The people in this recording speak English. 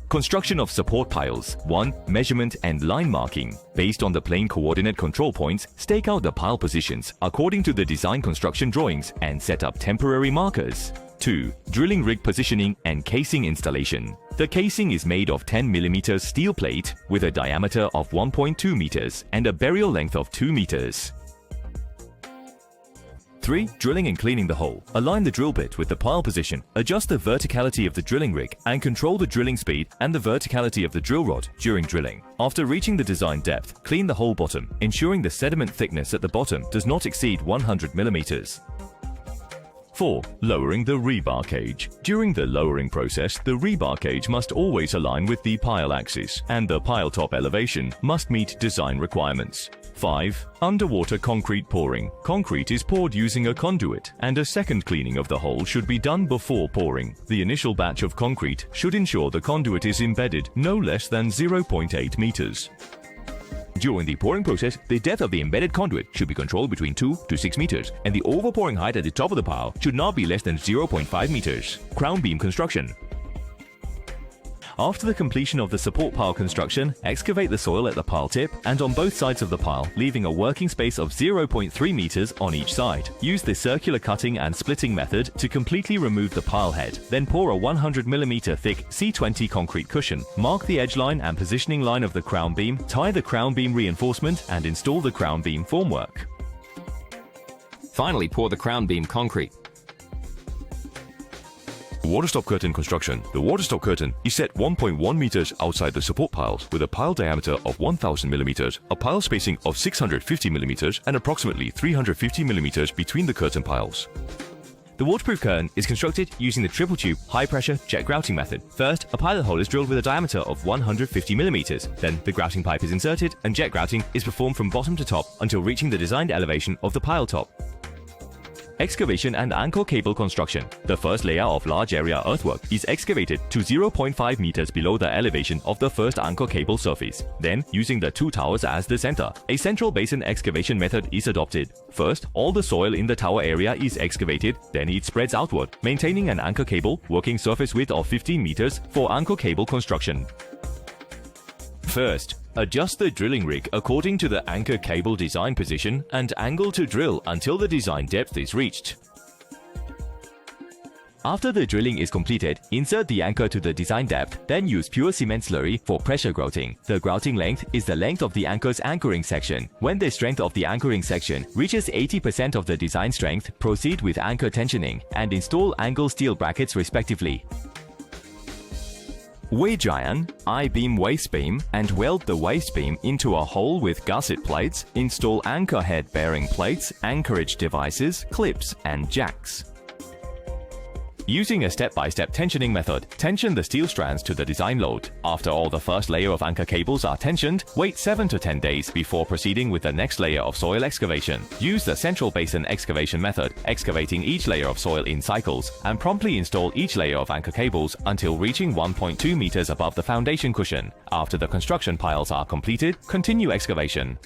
Construction of support piles. 1. Measurement and line marking. Based on the plane coordinate control points, stake out the pile positions according to the design construction drawings and set up temporary markers. 2. Drilling rig positioning and casing installation. The casing is made of 10 mm steel plate with a diameter of 1.2 meters and a burial length of 2 meters. 3. Drilling and cleaning the hole. Align the drill bit with the pile position, adjust the verticality of the drilling rig, and control the drilling speed and the verticality of the drill rod during drilling. After reaching the design depth, clean the hole bottom, ensuring the sediment thickness at the bottom does not exceed 100 mm. 4. Lowering the rebar cage. During the lowering process, the rebar cage must always align with the pile axis, and the pile top elevation must meet design requirements. 5. Underwater concrete pouring. Concrete is poured using a conduit, and a second cleaning of the hole should be done before pouring. The initial batch of concrete should ensure the conduit is embedded no less than 0.8 meters. During the pouring process, the depth of the embedded conduit should be controlled between 2 to 6 meters, and the overpouring height at the top of the pile should not be less than 0.5 meters. Crown beam construction. After the completion of the support pile construction, excavate the soil at the pile tip and on both sides of the pile, leaving a working space of 0.3 meters on each side. Use the circular cutting and splitting method to completely remove the pile head. Then pour a 100 mm thick C20 concrete cushion. Mark the edge line and positioning line of the crown beam, tie the crown beam reinforcement, and install the crown beam formwork. Finally, pour the crown beam concrete. Water stop curtain construction. The water stop curtain is set 1.1 meters outside the support piles with a pile diameter of 1000 millimeters, a pile spacing of 650 millimeters, and approximately 350 millimeters between the curtain piles. The waterproof curtain is constructed using the triple tube high-pressure jet grouting method. First, a pilot hole is drilled with a diameter of 150 millimeters. Then, the grouting pipe is inserted and jet grouting is performed from bottom to top until reaching the designed elevation of the pile top. Excavation and anchor cable construction. The first layer of large area earthwork is excavated to 0.5 meters below the elevation of the first anchor cable surface. Then, using the two towers as the center, a central basin excavation method is adopted. First, all the soil in the tower area is excavated, then it spreads outward, maintaining an anchor cable working surface width of 15 meters for anchor cable construction. First, adjust the drilling rig according to the anchor cable design position and angle to drill until the design depth is reached. After the drilling is completed, insert the anchor to the design depth, then use pure cement slurry for pressure grouting. The grouting length is the length of the anchor's anchoring section. When the strength of the anchoring section reaches 80% of the design strength, proceed with anchor tensioning and install angle steel brackets respectively. Wedge iron, I-beam waste beam, and weld the waste beam into a hole with gusset plates. Install anchor head bearing plates, anchorage devices, clips, and jacks. Using a step-by-step tensioning method, tension the steel strands to the design load. After all the first layer of anchor cables are tensioned, wait 7 to 10 days before proceeding with the next layer of soil excavation. Use the central basin excavation method, excavating each layer of soil in cycles, and promptly install each layer of anchor cables until reaching 1.2 meters above the foundation cushion. After the construction piles are completed, continue excavation.